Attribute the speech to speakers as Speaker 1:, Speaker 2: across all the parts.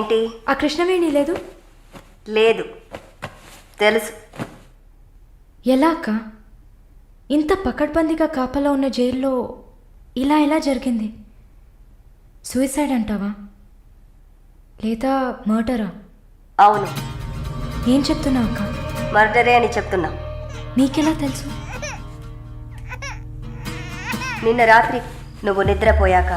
Speaker 1: ఏంటి?
Speaker 2: ఆ కృష్ణవేణి లేదు?
Speaker 1: లేదు, తెలుసు.
Speaker 2: ఎలా అక్క? ఇంత పకడ్బందీగా కాపలా ఉన్న జైల్లో ఇలా ఎలా జరిగింది? సూసైడ్ అంటావా లేదా మర్డరా?
Speaker 1: అవును,
Speaker 2: ఏం చెప్తున్నావు అక్క?
Speaker 1: మర్డరే అని చెప్తున్నా.
Speaker 2: నీకెలా తెలుసు?
Speaker 1: నిన్న రాత్రి నువ్వు నిద్రపోయాక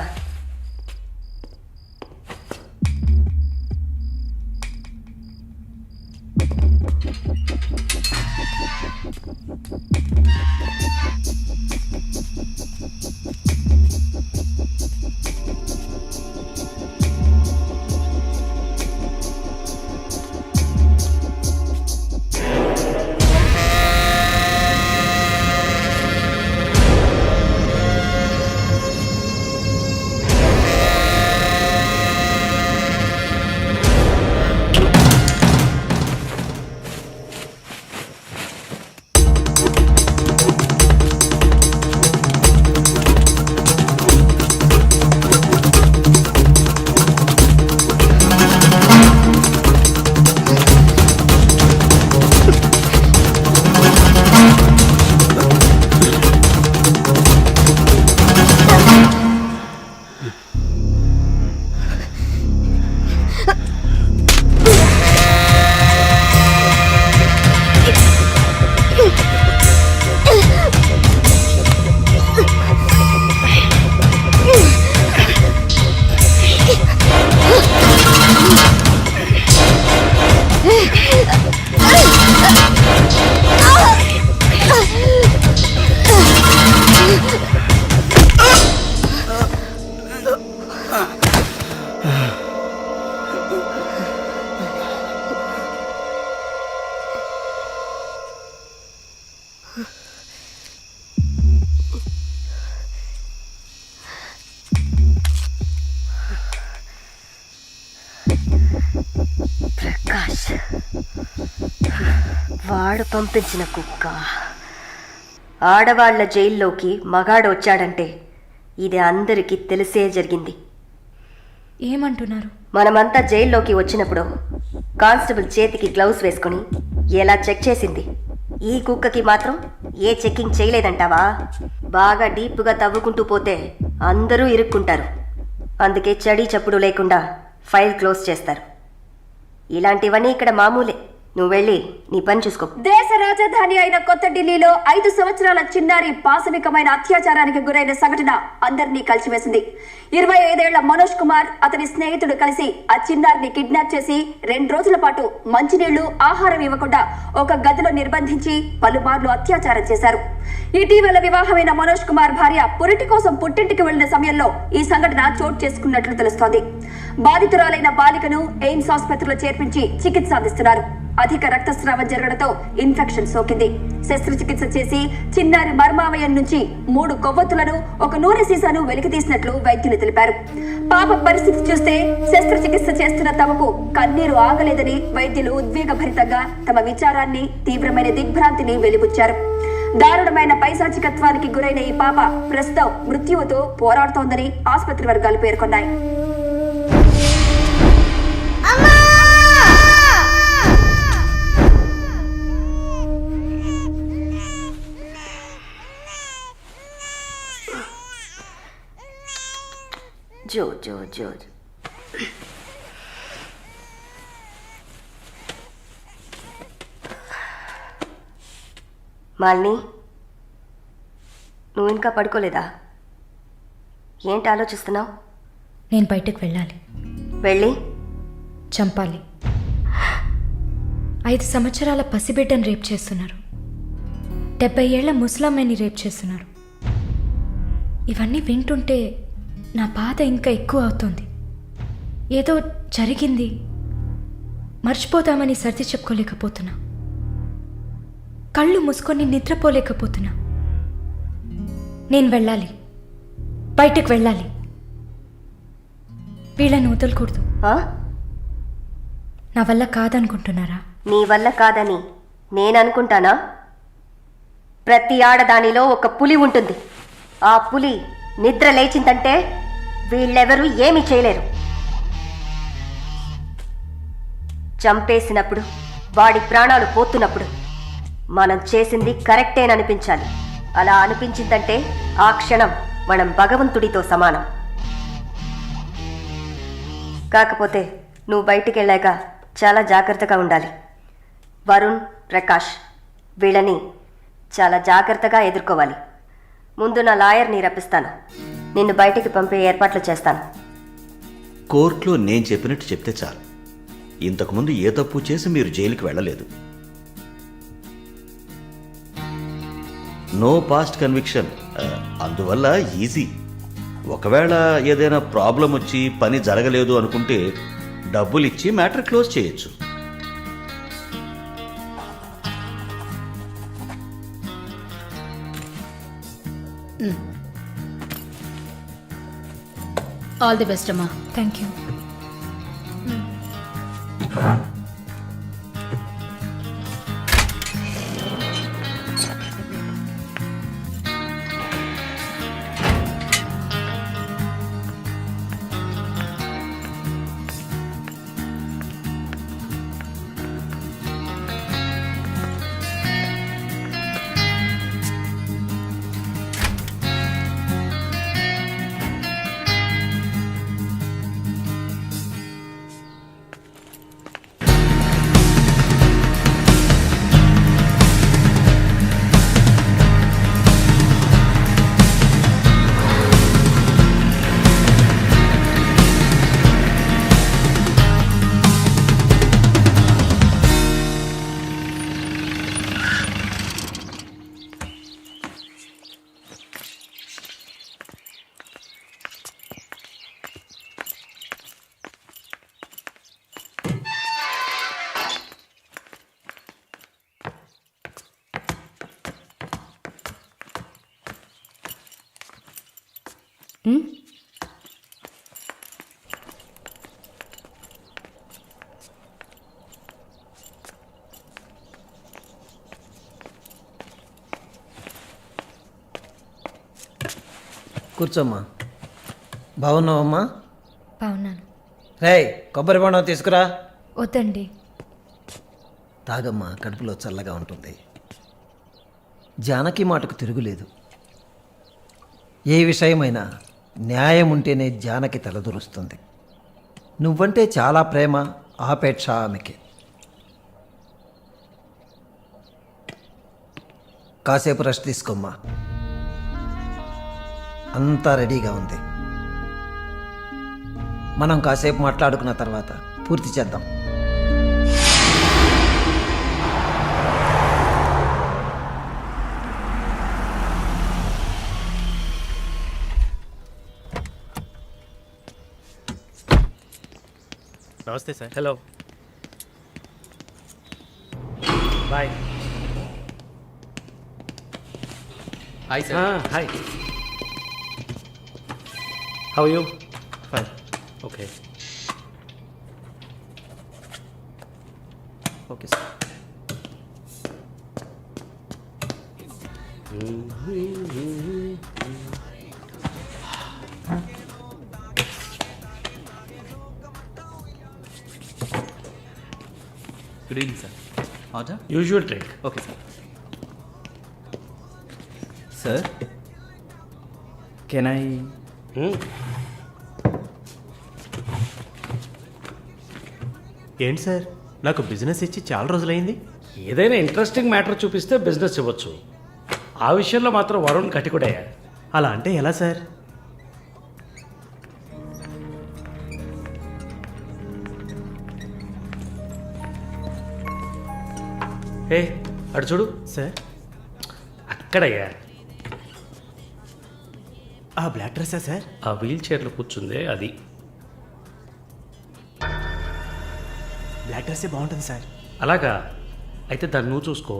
Speaker 1: ప్రకాష్ వాడు పంపించిన కుక్క. ఆడవాళ్ల జైల్లోకి మగాడు వచ్చాడంటే ఇది అందరికీ తెలిసే జరిగింది.
Speaker 2: ఏమంటున్నారు?
Speaker 1: మనమంతా జైల్లోకి వచ్చినప్పుడు కానిస్టేబుల్ చేతికి గ్లౌస్ వేసుకుని ఎలా చెక్ చేసింది, ఈ కుక్కకి మాత్రం ఏ చెక్కింగ్ చేయలేదంటావా? బాగా డీప్గా తవ్వుకుంటూ పోతే అందరూ ఇరుక్కుంటారు. అందుకే చడి చప్పుడు లేకుండా ఫైల్ క్లోజ్ చేస్తారు. ఇలాంటివన్నీ ఇక్కడ మామూలే. నువ్వు వెళ్ళి నీ పని చూసుకో.
Speaker 3: దేశ రాజధాని అయిన కొత్త ఢిల్లీలో 5 సంవత్సరాల చిన్నారి పాశవికమైన అత్యాచారానికి గురైన సంఘటన అందరినీ కలిసివేసింది. 25 ఏళ్ల మనోజ్ కుమార్ అతని స్నేహితుడు కలిసి ఆ చిన్నారిని కిడ్నాప్ చేసి 2 రోజుల పాటు మంచినీళ్లు, ఆహారం ఇవ్వకుండా ఒక గదిలో నిర్బంధించి పలుమార్లు అత్యాచారం చేశారు. ఇటీవల వివాహమైన మనోజ్ కుమార్ భార్య పురిటి కోసం పుట్టింటికి వెళ్లిన సమయంలో ఈ సంఘటన చోటు చేసుకున్నట్లు తెలుస్తోంది. బాధితురాలైన బాలికను ఎయిమ్స్ ఆసుపత్రిలో చేర్పించి చికిత్స అందిస్తున్నారు. అధిక రక్తస్రావం జరగడంతో ఇన్ఫెక్షన్ సోకింది. శస్త్రచికిత్స చేసి చిన్నారి మర్మావయం నుంచి 3 కొవ్వొత్తులను, ఒక నూనె సీసాను వెలికి తీసినట్లు వైద్యులు తెలిపారు. పాప పరిస్థితి చూస్తే శస్త్రచికిత్స చేస్తున్న తమకు కన్నీరు ఆగలేదని వైద్యులు ఉద్వేగభరితంగా తమ విచారాన్ని, తీవ్రమైన దిగ్భ్రాంతిని వెలిబుచ్చారు. దారుణమైన పైశాచికత్వానికి గురైన ఈ పాప ప్రస్తుతం మృత్యువుతో పోరాడుతోందని ఆసుపత్రి వర్గాలు పేర్కొన్నాయి.
Speaker 1: జో జో జో మాలిని, నువ్వు ఇంకా పడుకోలేదా? ఏంటి ఆలోచిస్తున్నావు?
Speaker 2: నేను బయటకు వెళ్ళాలి.
Speaker 1: వెళ్ళి
Speaker 2: చంపాలి. 5 సంవత్సరాల పసిబిడ్డను రేప్ చేస్తున్నారు. 70 ఏళ్ల ముసలమ్మని రేప్ చేస్తున్నారు. ఇవన్నీ వింటుంటే నా బాధ ఇంకా ఎక్కువ అవుతుంది. ఏదో జరిగింది, మర్చిపోదామని సర్ది చెప్పుకోలేకపోతున్నా. కళ్ళు మూసుకొని నిద్రపోలేకపోతున్నా. నేను వెళ్ళాలి, బయటకు వెళ్ళాలి. వీళ్ళని వదలకూడదు. నా వల్ల కాదనుకుంటున్నారా?
Speaker 1: నీ వల్ల కాదని నేననుకుంటానా? ప్రతి ఆడదానిలో ఒక పులి ఉంటుంది. ఆ పులి నిద్ర లేచిందంటే వీళ్ళెవరూ ఏమీ చేయలేరు. చంపేసినప్పుడు వాడి ప్రాణాలు పోతున్నప్పుడు మనం చేసింది కరెక్టేననిపించాలి. అలా అనిపించిందంటే ఆ క్షణం మనం భగవంతుడితో సమానం. కాకపోతే నువ్వు బయటికి వెళ్ళాక చాలా జాగ్రత్తగా ఉండాలి. వరుణ్, ప్రకాష్ వీళ్ళని చాలా జాగ్రత్తగా ఎదుర్కోవాలి. ముందు నా లాయర్ని రప్పిస్తాను. నిన్ను బయటికి పంపే ఏర్పాట్లు చేస్తాను.
Speaker 4: కోర్టులో నేను చెప్పినట్టు చెప్తే చాలు. ఇంతకుముందు ఏ తప్పు చేసి మీరు జైలుకి వెళ్ళలేదు. నో పాస్ట్ కన్విక్షన్, అందువల్ల ఈజీ. ఒకవేళ ఏదైనా ప్రాబ్లం వచ్చి పని జరగలేదు అనుకుంటే డబ్బులు ఇచ్చి మ్యాటర్ క్లోజ్ చేయొచ్చు.
Speaker 5: ఆల్ ది బెస్ట్ అమ్మా.
Speaker 2: Thank you.
Speaker 6: కూర్చోమ్మా. బాగున్నావమ్మా?
Speaker 2: బాగున్నాను.
Speaker 6: రేయ్, కొబ్బరి బొండం తీసుకురా.
Speaker 2: వద్దండి.
Speaker 6: తాగమ్మా, కడుపులో చల్లగా ఉంటుంది. జానకి మాటకు తిరుగులేదు. ఏ విషయమైనా న్యాయం ఉంటేనే జానకి తలదూరుస్తుంది. నువ్వంటే చాలా ప్రేమ, ఆపేక్ష ఆమెకి. కాసేపు రెస్ట్ తీసుకోమ్మా. అంతా రెడీగా ఉంది. మనం కాసేపు మాట్లాడుకున్న తర్వాత పూర్తి చేద్దాం.
Speaker 7: నమస్తే sir.
Speaker 6: Hello, boy.
Speaker 7: Hi sir.
Speaker 6: Hi, how you?
Speaker 7: Fine.
Speaker 6: Okay.
Speaker 7: Okay sir. Good evening sir. Order?
Speaker 6: Usual drink.
Speaker 7: Okay sir. Sir, can I? ఏంటి సార్, నాకు బిజినెస్ ఇచ్చి చాలా రోజులైంది.
Speaker 8: ఏదైనా ఇంట్రెస్టింగ్ మ్యాటర్ చూపిస్తే బిజినెస్ ఇవ్వచ్చు. ఆ విషయంలో మాత్రం వరుణ్ కటికుడయ్యా.
Speaker 7: అలా అంటే ఎలా సార్?
Speaker 8: ఏ అటు చూడు,
Speaker 7: సార్,
Speaker 8: అక్కడయ్యా.
Speaker 7: ఆ బ్లాక్ డ్రెస్సా సార్?
Speaker 8: ఆ వీల్ చైర్లో కూర్చుందే అది.
Speaker 7: బ్లాక్ డ్రెస్సే బాగుంటుంది సార్.
Speaker 8: అలాగా? అయితే దాన్ని నువ్వు చూసుకో.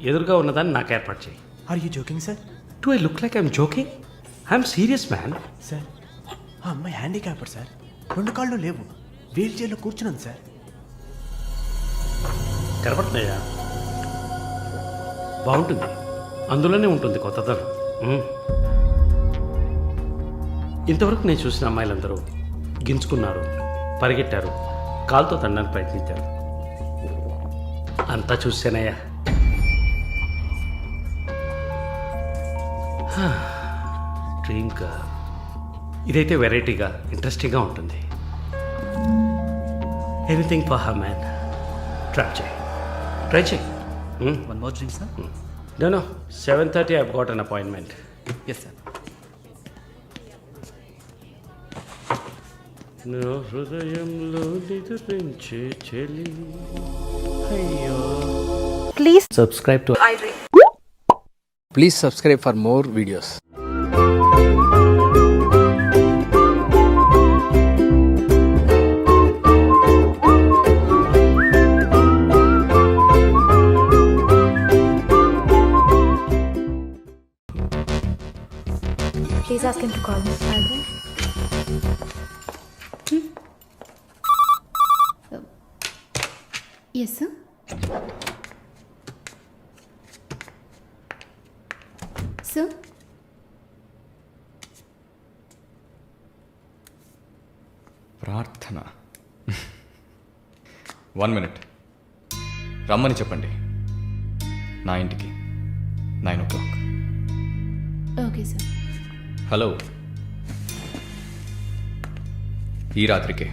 Speaker 8: ఎదురుగా ఉన్నదాన్ని నాకు ఏర్పాటు చేయి.
Speaker 7: Are you joking sir?
Speaker 8: Do I look like I'm joking? I'm serious man.
Speaker 7: Sir, ఆ అమ్మాయి హ్యాండిక్యాప్డ్ సార్. 2 కాళ్ళు లేవు, వీల్ చైర్లో కూర్చున్నాను సార్.
Speaker 8: కనపడుతున్నాయా? బాగుంటుంది, అందులోనే ఉంటుంది కొత్తదనం. ఇంతవరకు నేను చూసిన అమ్మాయిలందరూ గింజుకున్నారు, పరిగెట్టారు, కాలుతో తనడానికి ప్రయత్నించారు. అంతా చూసానయ్యా. డ్రీమ్ గర్ల్, ఇదైతే వెరైటీగా ఇంట్రెస్టింగ్గా ఉంటుంది. Anything for her man. Try చేయి.
Speaker 9: One more drink, sir?
Speaker 8: No, 7:30 I've got an appointment.
Speaker 9: Yes, sir.
Speaker 8: నా హృదయంలో నిద్రించే చెలి. అయ్యో.
Speaker 9: Subscribe to
Speaker 10: Please subscribe for more videos.
Speaker 2: Please ask him to call me. I will.
Speaker 5: Yes, sir. Sir?
Speaker 11: ప్రార్థన. 1 minute. రమ్మని చెప్పండి నా ఇంటికి 9 o'clock.
Speaker 5: Okay, sir.
Speaker 11: హలో, ఈ రాత్రికే.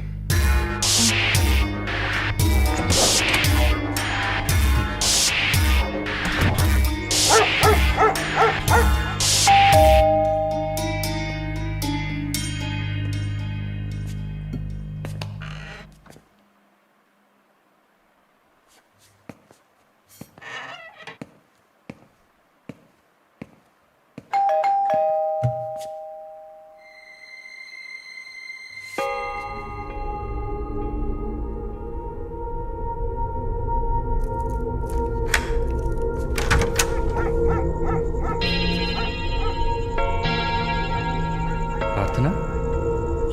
Speaker 11: ప్రార్థన,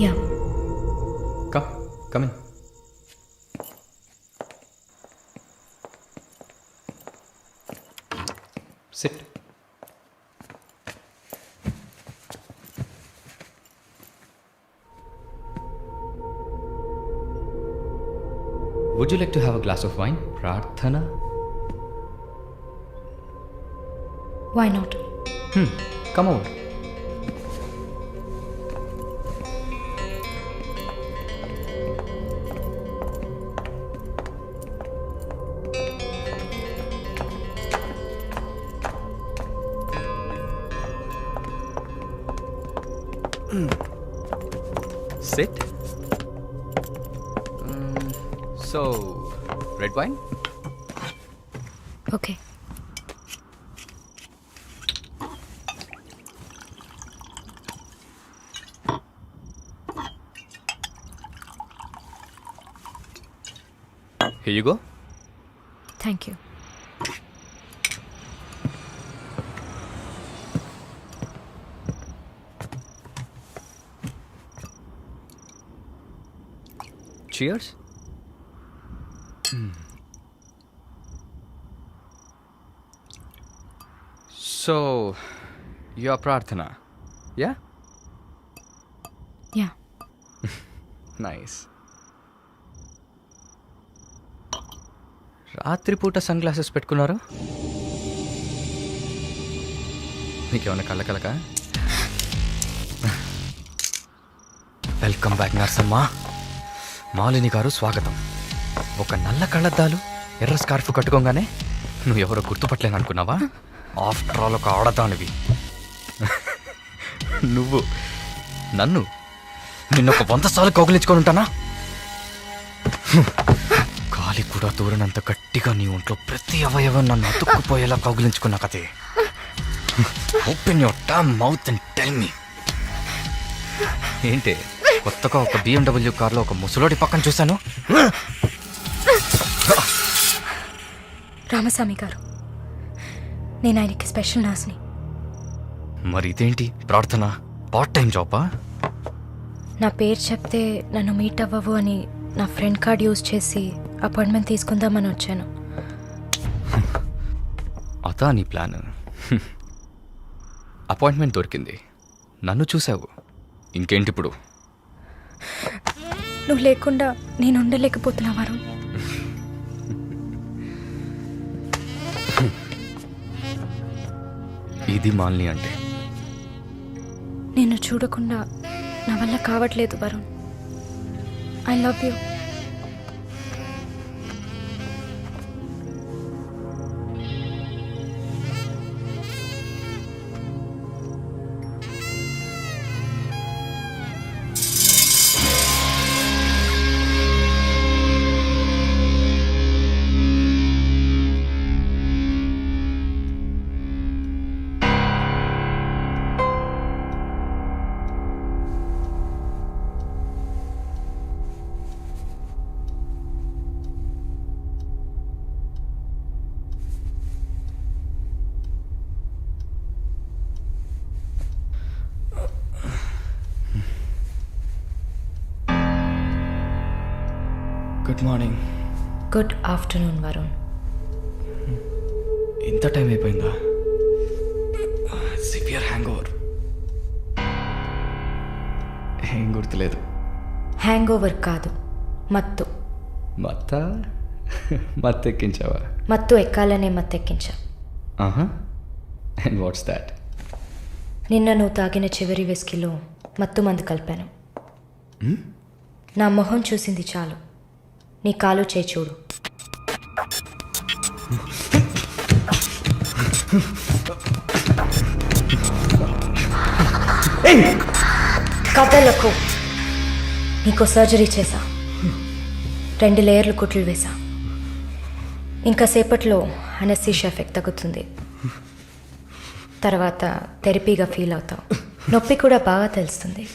Speaker 2: Yeah.
Speaker 11: come in. Sit. Would you like to have a glass of wine, Prarthana?
Speaker 2: Why not?
Speaker 11: Come over. Sit. So, red wine?
Speaker 2: Okay.
Speaker 11: Here you go.
Speaker 2: Thank you.
Speaker 11: Cheers. So, you're Prarthana, yeah?
Speaker 2: Yeah.
Speaker 11: Nice. రాత్రిపూట sunglasses పెట్టుకున్నారు? నీకేమన్నా కళ్ళకలక? Welcome back Narsamma. Malini garu స్వాగతం. ఒక నల్ల కళ్ళద్దాలు, ఎర్ర scarf కట్టుకోగానే నువ్వు ఎవరో గుర్తుపట్టలేను అనుకున్నావా? ఆఫ్టర్ ఆల్ ఒక ఆడదానివి నువ్వు. నిన్నొక 100 సార్లు కౌగిలించుకొని ఉంటానా? గాలి కూడా దూరనంత గట్టిగా నీ ఒంట్లో ప్రతి అవయవం నన్ను అతుక్కుపోయేలా కౌగిలించుకున్నా కదే. Open your Tom mouth and tell me. ఏంటి కొత్తగా ఒక BMW కార్లో ఒక ముసలోడి పక్కన చూశాను?
Speaker 2: రామస్వామి గారు, నేను ఆయనకి స్పెషల్ నర్స్ని.
Speaker 11: మరి ఇదేంటి ప్రార్థన? పార్ట్ టైం జాబా?
Speaker 2: నా పేరు చెప్తే నన్ను మీట్ అవ్వవు అని నా ఫ్రెండ్ కార్డ్ యూజ్ చేసి అపాయింట్మెంట్ తీసుకుందామని వచ్చాను.
Speaker 11: అదా నీ ప్లాన్? అపాయింట్మెంట్ దొరికింది, నన్ను చూసావు, ఇంకేంటి ఇప్పుడు?
Speaker 2: నువ్వు లేకుండా నేను ఉండలేకపోతున్నా వరుణ్.
Speaker 11: ఇది మాలిని అంటే.
Speaker 2: నిన్ను చూడకుండా నా వల్ల కావట్లేదు Varun. I love you.
Speaker 11: Good morning.
Speaker 2: Good afternoon Varun.
Speaker 11: ఇంత టైం అయిపోయిందా? Severe hangover. ఏం గుర్తులేదు.
Speaker 2: హ్యాంగ్ ఓవర్ కాదు, మత్తు.
Speaker 11: మత్తు ఎక్కించావా?
Speaker 2: మత్తు ఎక్కాలనే మత్తెక్కించా.
Speaker 11: And what's that?
Speaker 2: నిన్న నువ్వు తాగిన చివరి విస్కీలో మత్తు మందు కలిపాను. నా మొహం చూసింది చాలు, నీ కాలు చేయి చూడు. కథలకు నీకు సర్జరీ చేశా, 2 లేయర్లు కుట్లు వేశా. ఇంకా సేపట్లో అనస్థీషియా ఎఫెక్ట్ తగ్గుతుంది. తర్వాత థెరపీగా ఫీల్ అవుతావు. నొప్పి కూడా బాగా తెలుస్తుంది.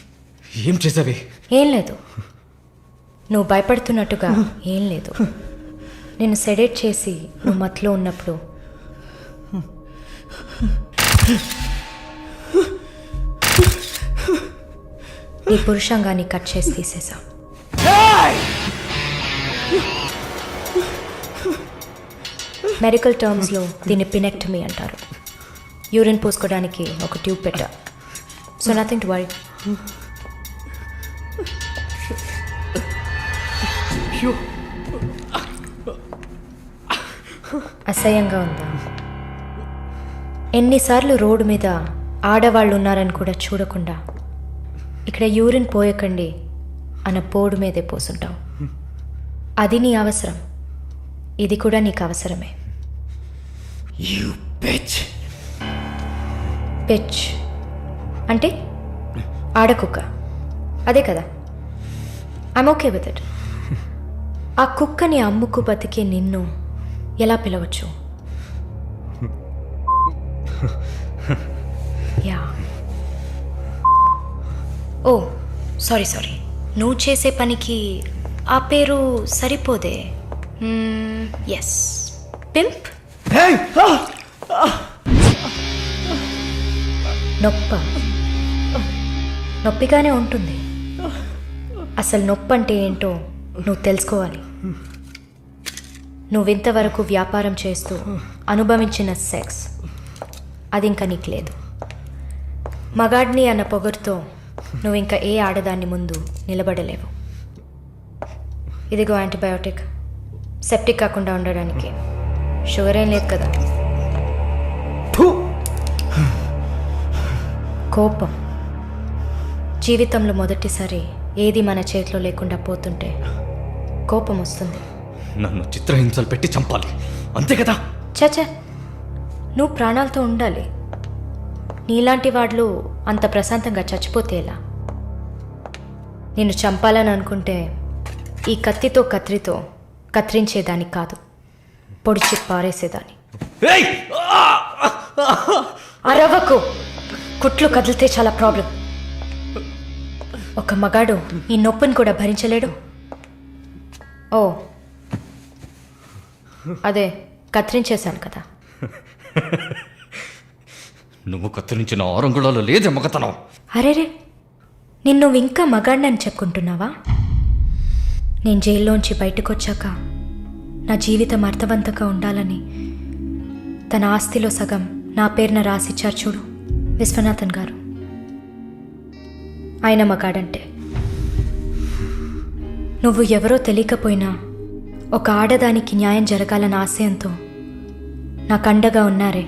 Speaker 11: ఏం చేసావి?
Speaker 2: ఏం లేదు, నువ్వు భయపడుతున్నట్టుగా ఏం లేదు. నేను సెడేట్ చేసి నువ్వు మత్తులో ఉన్నప్పుడు నీ పురుషాంగాన్ని కట్ చేసి తీసేసా. మెడికల్ టర్మ్స్లో దీన్ని పినెక్టమీ అంటారు. యూరిన్ పోసుకోవడానికి ఒక ట్యూబ్ పెట్టా. So nothing to worry. అసహ్యంగా ఉందా? ఎన్నిసార్లు రోడ్డు మీద ఆడవాళ్ళు ఉన్నారని కూడా చూడకుండా ఇక్కడ యూరిన్ పోయకండి అన్న బోర్డు మీదే పోసుంటావు. అది నీ అవసరం, ఇది కూడా నీకు అవసరమే. పిచ్ అంటే ఆడకుక్క, అదే కదా? I'm okay with it. ఆ కుక్కని అమ్ముకు బతికే నిన్ను ఎలా పిలవచ్చు? యా. ఓ సారీ, నువ్వు చేసే పనికి ఆ పేరు సరిపోదే. Yes, pimp. నొప్పిగానే ఉంటుంది. అసలు నొప్పి అంటే ఏంటో నువ్వు తెలుసుకోవాలి. నువ్వింతవరకు వ్యాపారం చేస్తూ అనుభవించిన సెక్స్ అది ఇంకా నీకు లేదు. మగాడిని అన్న పొగరుతో నువ్వు ఇంకా ఏ ఆడదాన్ని ముందు నిలబడలేవు. ఇదిగో యాంటీబయాటిక్, సెప్టిక్ కాకుండా ఉండడానికి. షుగర్ ఏం లేదు కదా? కోపం. జీవితంలో మొదటిసారి ఏది మన చేతిలో లేకుండా పోతుంటే కోపం వస్తుంది.
Speaker 11: నన్ను చిత్రహింసలు పెట్టి చంపాలి, అంతే కదా?
Speaker 2: చచ, నువ్వు ప్రాణాలతో ఉండాలి. నీలాంటి వాళ్ళు అంత ప్రశాంతంగా చచ్చిపోతే ఎలా? నిన్ను చంపాలని అనుకుంటే ఈ కత్తితో కత్తితో కత్తిరించేదాన్ని కాదు, పొడిచి పారేసేదాన్ని. అరవకు, కుట్లు కదిలితే చాలా ప్రాబ్లం. ఒక మగాడు ఈ నొప్పిని కూడా భరించలేడు. ఓ అదే కత్తిరించేశాను కదా.
Speaker 11: నువ్వు కత్తిరించిన ఆరంగుళాలు లేదే మగతనం.
Speaker 2: అరేరే, నిన్ను ఇంకా మగాడినని చెప్పుకుంటున్నావా? నేను జైల్లోంచి బయటకు వచ్చాక నా జీవితం అర్థవంతంగా ఉండాలని తన ఆస్తిలో సగం నా పేరున రాసిచ్చారు చూడు విశ్వనాథన్ గారు. ఆయన మగాడంటే. నువ్వు ఎవరో తెలియకపోయినా ఒక ఆడదానికి న్యాయం జరగాలన్న ఆశయంతో నాకు అండగా ఉన్నారే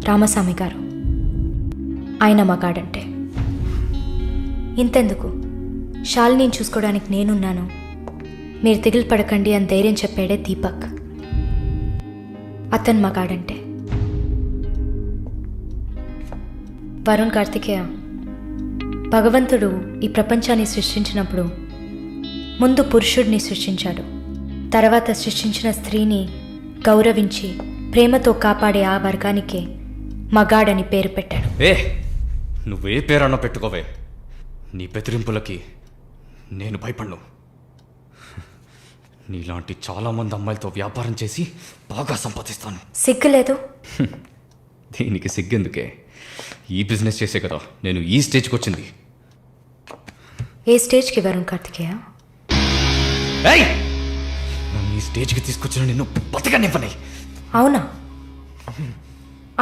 Speaker 2: రామస్వామి గారు. ఆయన మగాడంటే. ఇంతెందుకు, శాలిని చూసుకోవడానికి నేనున్నాను, మీరు దిగులు పడకండి అని ధైర్యం చెప్పాడే దీపక్. అతను మగాడంటే. వరుణ్ కార్తికేయ, భగవంతుడు ఈ ప్రపంచాన్ని సృష్టించినప్పుడు ముందు పురుషుడిని సృష్టించాడు. తర్వాత సృష్టించిన స్త్రీని గౌరవించి ప్రేమతో కాపాడే ఆ వర్గానికే మగాడని పేరు పెట్టాడు.
Speaker 11: నువ్వే పేరన్నా పెట్టుకోవే, నీ బెదిరింపులకి నేను భయపడను. నీలాంటి చాలామంది అమ్మాయిలతో వ్యాపారం చేసి బాగా సంపాదిస్తాను.
Speaker 2: సిగ్గులేదు?
Speaker 11: దీనికి సిగ్గెందుకే, ఈ బిజినెస్ చేసే కదా నేను ఈ స్టేజ్కి వచ్చింది.
Speaker 2: ఏ స్టేజ్కి వరుణ్ కార్తికేయ?
Speaker 11: నన్ను ఈ స్టేజ్కి తీసుకొచ్చిన నిన్ను బతకనివ్వని.
Speaker 2: అవునా?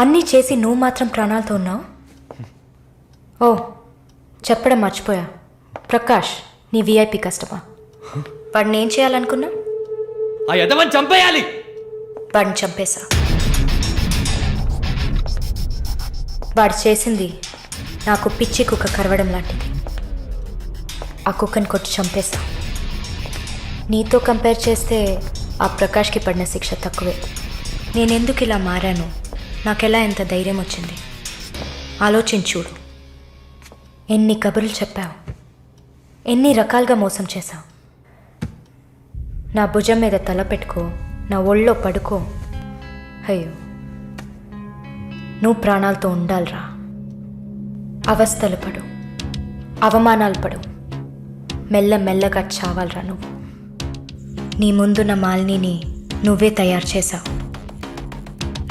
Speaker 2: అన్నీ చేసి నువ్వు మాత్రం ప్రాణాలతో ఉన్నావు? ఓ, చెప్పడం మర్చిపోయా, ప్రకాష్ నీ విఐపి కస్టమర్. వాడిని ఏం చేయాలనుకున్నా?
Speaker 11: ఆ యదవని చంపేయాలి.
Speaker 2: వాడిని చంపేశా. వాడు చేసింది నాకు పిచ్చి కుక్క కరవడం లాంటిది. ఆ కుక్కని కొట్టి చంపేశా. నీతో కంపేర్ చేస్తే ఆ ప్రకాష్కి పడిన శిక్ష తక్కువే. నేనెందుకు ఇలా మారాను, నాకెలా ఎంత ధైర్యం వచ్చింది ఆలోచించుడు. ఎన్ని కబుర్లు చెప్పావు, ఎన్ని రకాలుగా మోసం చేశావు. నా భుజం మీద తల పెట్టుకో, నా ఒళ్ళో పడుకో. అయ్యో, నువ్వు ప్రాణాలతో ఉండాలిరా. అవస్థలు పడు, అవమానాలు పడు, మెల్లమెల్లగా చావాలరా నువ్వు. నీ ముందున్న మాలిని నువ్వే తయారు చేశావు.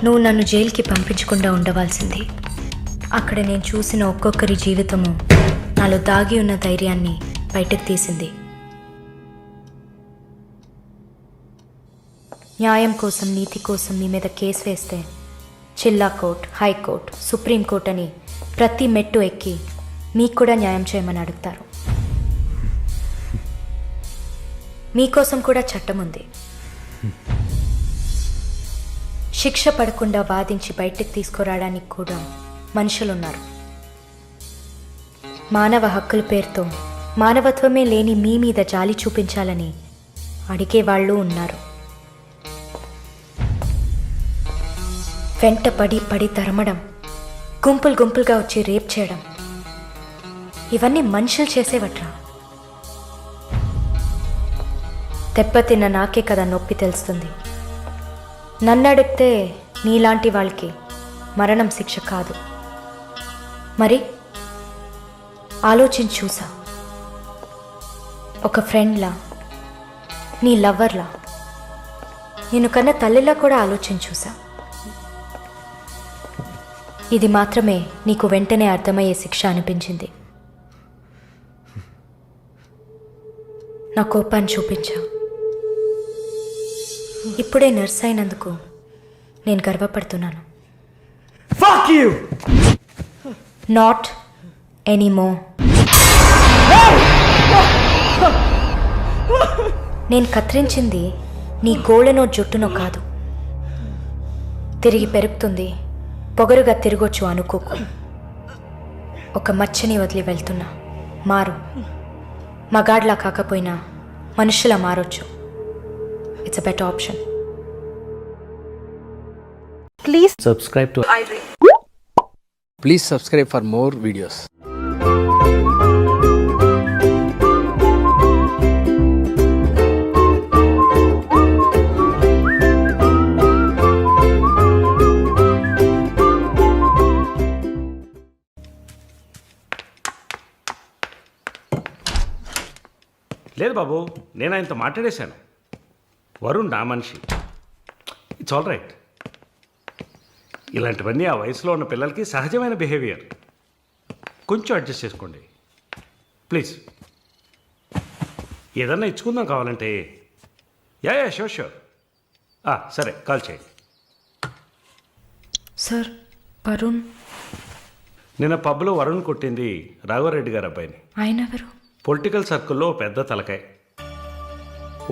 Speaker 2: నువ్వు నన్ను జైలుకి పంపించకుండా ఉండవలసింది. అక్కడ నేను చూసిన ఒక్కొక్కరి జీవితము నాలో దాగి ఉన్న ధైర్యాన్ని బయటకు తీసింది. న్యాయం కోసం, నీతి కోసం మీ మీద కేసు వేస్తే జిల్లా కోర్ట్, హైకోర్టు, సుప్రీంకోర్టు అని ప్రతి మెట్టు ఎక్కి మీకు కూడా న్యాయం చేయమని అడుగుతారు. మీకోసం కూడా చట్టం ఉంది. శిక్ష పడకుండా వాదించి బయటకు తీసుకురావడానికి కూడా మనుషులున్నారు. మానవ హక్కుల పేరుతో మానవత్వమే లేని మీ మీద జాలి చూపించాలని అడిగేవాళ్ళు ఉన్నారు. వెంట పడి తరమడం, గుంపులు గుంపులుగా వచ్చి రేప్ చేయడం, ఇవన్నీ మనుషులు చేసేవట్రా. దెబ్బతిన్న నాకే కదా నొప్పి తెలుస్తుంది. నన్ను అడిగితే నీలాంటి వాళ్ళకి మరణం శిక్ష కాదు. మరి ఆలోచించి చూసా. ఒక ఫ్రెండ్లా, నీ లవ్వర్లా, నేను కన్నా తల్లిలా కూడా ఆలోచించి చూసా. ఇది మాత్రమే నీకు వెంటనే అర్థమయ్యే శిక్ష అనిపించింది. నా కోపాన్ని చూపించా. ఇప్పుడే నర్స్ అయినందుకు నేను గర్వపడుతున్నాను. Not anymore. నేను కత్తిరించింది నీ గోళ్ళనో జుట్టునో కాదు. తిరిగి పెరుగుతుంది, పొగరుగా తిరగొచ్చు అనుకోకు. ఒక మచ్చని వదిలి వెళ్తున్నా. మారు. మగాడ్లా కాకపోయినా మనుషులా మారొచ్చు. It's a better option.
Speaker 9: Please subscribe to
Speaker 10: Please subscribe for more videos.
Speaker 8: లేదు బాబు, నేను ఆయనతో మాట్లాడేశాను. వరుణ్ నా మనిషి. It's all right. ఇలాంటివన్నీ ఆ వయసులో ఉన్న పిల్లలకి సహజమైన బిహేవియర్. కొంచెం అడ్జస్ట్ చేసుకోండి ప్లీజ్. ఏదన్నా ఇచ్చుకుందాం కావాలంటే. Yeah sure sure. సరే, కాల్ చేయండి.
Speaker 2: సార్, వరుణ్.
Speaker 8: నిన్న పబ్లో వరుణ్ కొట్టింది రాఘవరెడ్డి గారి అబ్బాయిని.
Speaker 2: ఆయన ఎవరు?
Speaker 8: పొలిటికల్ సర్కిల్లో పెద్ద తలకాయ.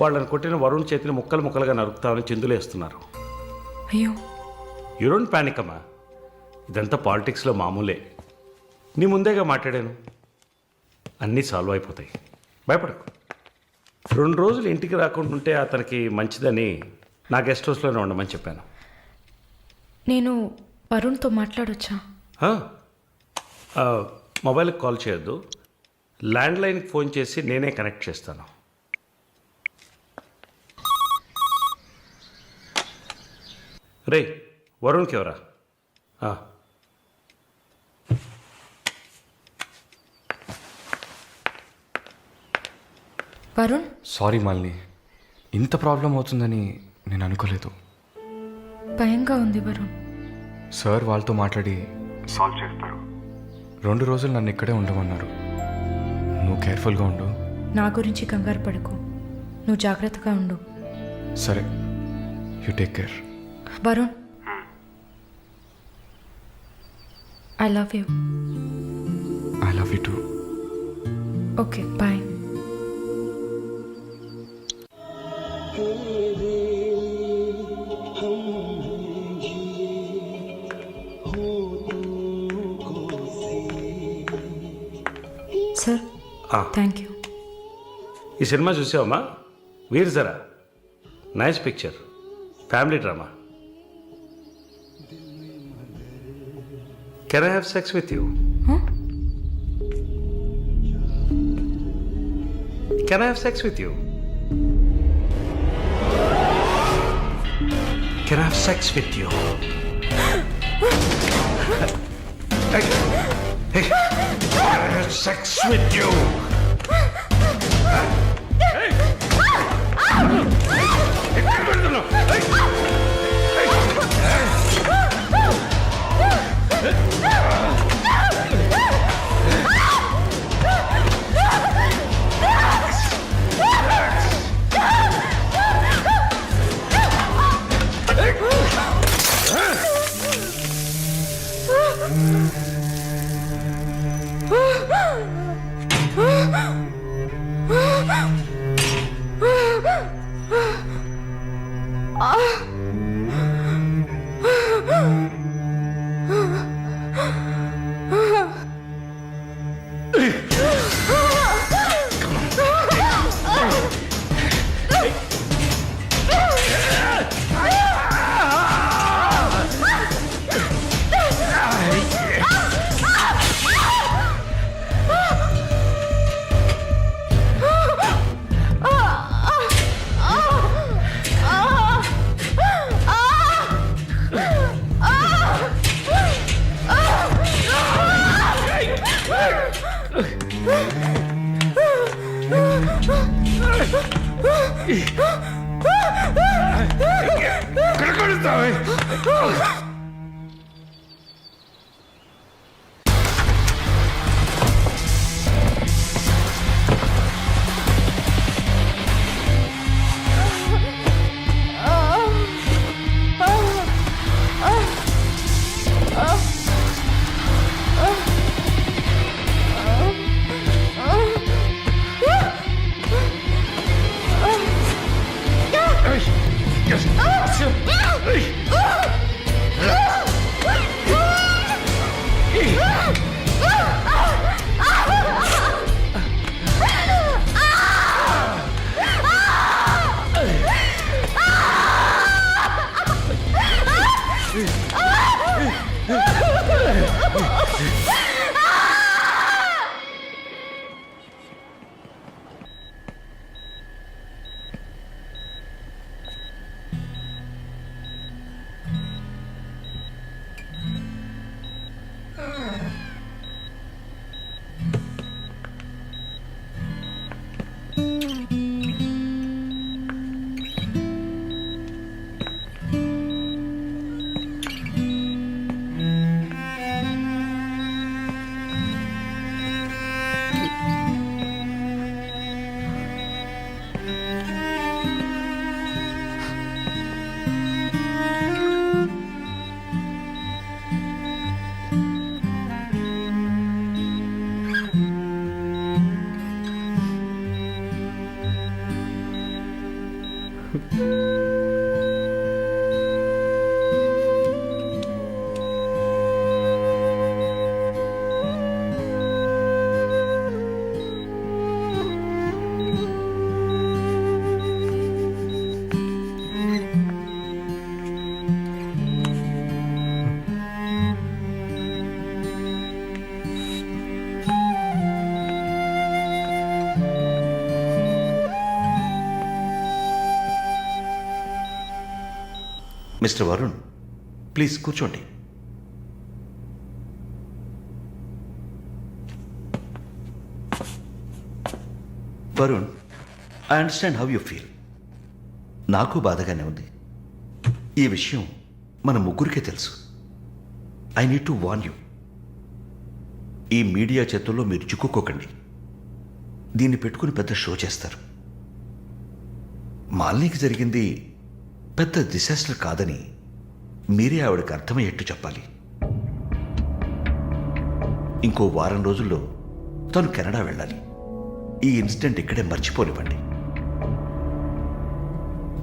Speaker 8: వాళ్ళని కొట్టిన వరుణ్ చేతిని ముక్కలు ముక్కలుగా నరుకుతామని చిందులేస్తున్నారు.
Speaker 2: అయ్యో.
Speaker 8: యూ డోంట్ పానిక్ అమ్మా, ఇదంతా పాలిటిక్స్లో మామూలే. నీ ముందేగా మాట్లాడాను, అన్నీ సాల్వ్ అయిపోతాయి, భయపడకు. 2 రోజులు ఇంటికి రాకుండా ఉంటే అతనికి మంచిదని నా గెస్ట్ హౌస్లోనే ఉండమని చెప్పాను.
Speaker 2: నేను వరుణ్తో మాట్లాడొచ్చా?
Speaker 8: మొబైల్కి కాల్ చేయొద్దు, ల్యాండ్లైన్కి ఫోన్ చేసి నేనే కనెక్ట్ చేస్తాను. రే వరుణ్కి ఎవరా?
Speaker 2: వరుణ్,
Speaker 11: సారీ మాలిని, ఇంత ప్రాబ్లం అవుతుందని నేను అనుకోలేదు.
Speaker 2: భయంగా ఉంది వరుణ్.
Speaker 11: సార్ వాళ్ళతో మాట్లాడి సాల్వ్ చేస్తారు. 2 రోజులు నన్ను ఇక్కడే ఉండమన్నారు. నువ్వు కేర్ఫుల్గా ఉండు.
Speaker 2: నా గురించి కంగారు పడకు, నువ్వు జాగ్రత్తగా ఉండు.
Speaker 11: సరే, you take care.
Speaker 2: Varun, I love you.
Speaker 11: I love you too.
Speaker 2: Okay, bye. Sir, thank you.
Speaker 8: ఈ సినిమా చూసావమ్మా? Veer Zaara, nice picture, family drama. Can I have sex with you? Can I have sex with you? Can I have sex with you? Sex with you.
Speaker 4: Mister Varun, please కూర్చోండి. Varun, I understand how you feel. నాకు బాధగానే ఉంది. ఈ విషయం మన ముగ్గురికే తెలుసు. I need to warn you. ఈ మీడియా చేతుల్లో మీరు చిక్కుకోకండి. దీన్ని పెట్టుకుని పెద్ద షో చేస్తారు. మాలినికి జరిగింది పెద్ద డిసాస్టర్ కాదని మీరే ఆవిడకి అర్థమయ్యేట్టు చెప్పాలి. ఇంకో వారం రోజుల్లో తను కెనడా వెళ్ళాలి. ఈ ఇన్సిడెంట్ ఇక్కడే మర్చిపోనివ్వండి.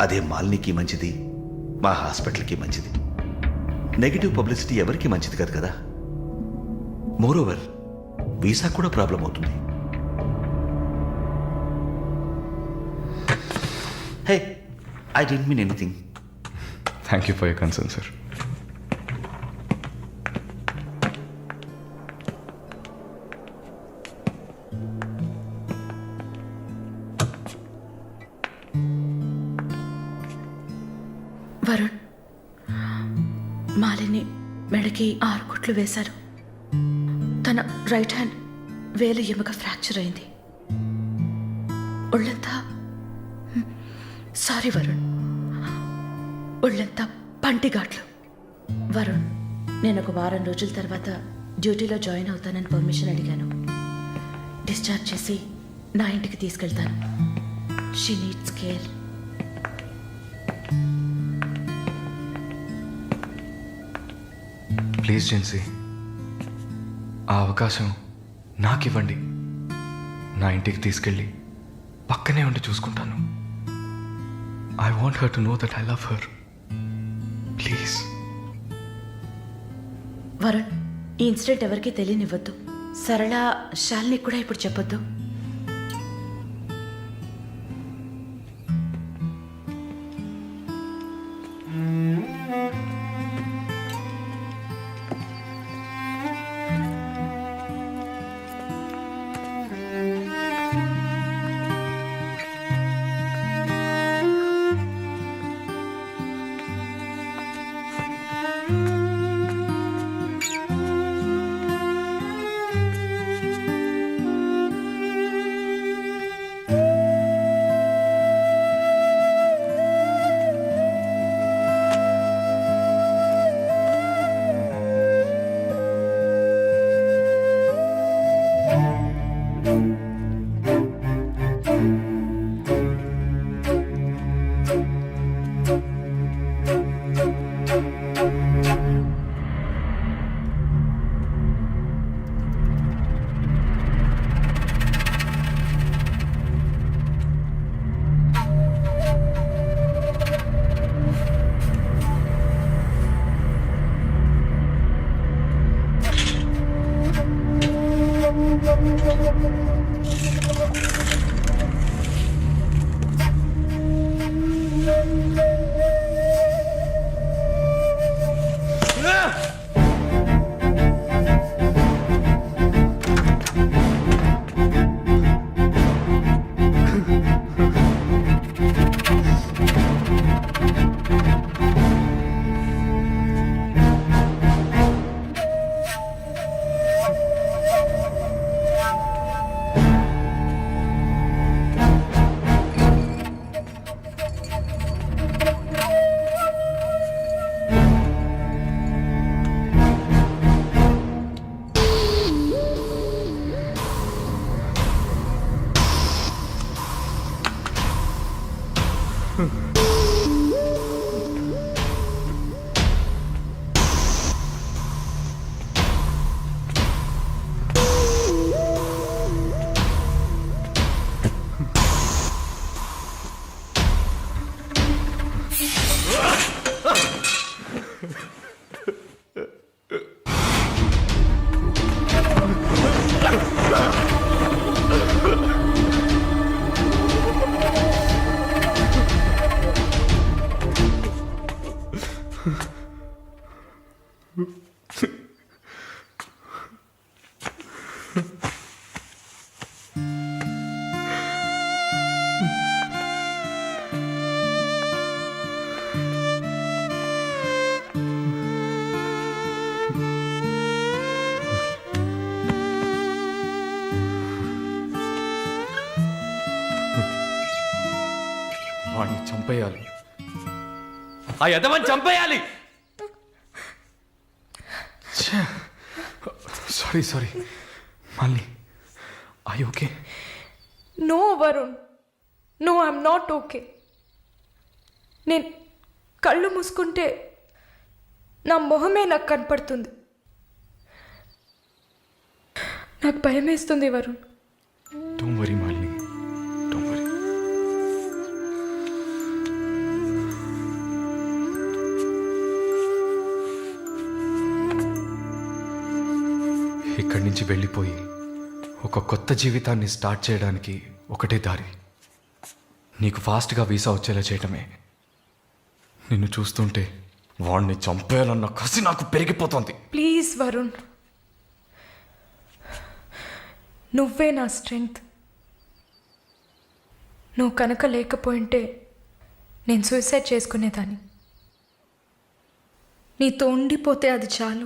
Speaker 4: అదే మాలినికి మంచిది, మా హాస్పిటల్కి మంచిది. నెగిటివ్ పబ్లిసిటీ ఎవరికి మంచిది కాదు కదా. మోరోవర్ వీసా కూడా ప్రాబ్లం అవుతుంది. Hey, I don't mean anything.
Speaker 11: Thank you for your concern sir.
Speaker 12: Varun, Malini మెడకి 6 కుట్లు వేశారు. తన రైట్ హ్యాండ్ వేలు ఎముక ఫ్రాక్చర్ అయింది. ఒళ్ళంతా సారీ వరుణ్, ఒళ్ళంతా పంటిగాట్లు. వరుణ్, నేను ఒక వారం రోజుల తర్వాత డ్యూటీలో జాయిన్ అవుతానని పర్మిషన్ అడిగాను. డిశ్చార్జ్ చేసి నా ఇంటికి తీసుకెళ్తాను. She needs care.
Speaker 11: Please Jincy, ఆ అవకాశం నాకు ఇవ్వండి. నా ఇంటికి తీసుకెళ్ళి పక్కనే ఉండి చూసుకుంటాను. I want her to know that I love her. Please.
Speaker 12: Varun, ఈ ఇన్సిడెంట్ ఎవరికీ తెలియనివ్వద్దు. సరళ, శాలిని కూడా ఇప్పుడు చెప్పొద్దు.
Speaker 11: చంపేయాలి. ఆ యదవని చంపేయాలి. సారీ మళ్ళీ I okay?
Speaker 2: No Varun, no I'm not okay. నేను కళ్ళు మూసుకుంటే నా మొహమే నాకు కనపడుతుంది. నాకు భయం వేస్తుంది Varun.
Speaker 11: Don't worry Malini, don't worry. ఇక్కడి నుంచి వెళ్ళిపోయి ఒక కొత్త జీవితాన్ని స్టార్ట్ చేయడానికి ఒకటే దారి, నీకు ఫాస్ట్గా వీసా వచ్చేలా చేయటమే. నిన్ను చూస్తుంటే వాడిని చంపేయాలన్న కసి నాకు పెరిగిపోతుంది.
Speaker 2: ప్లీజ్ వరుణ్, నువ్వే నా స్ట్రెంగ్త్. నువ్వు కనుక లేకపోయింటే నేను సూసైడ్ చేసుకునేదాన్ని. నీతో ఉండిపోతే అది చాలు.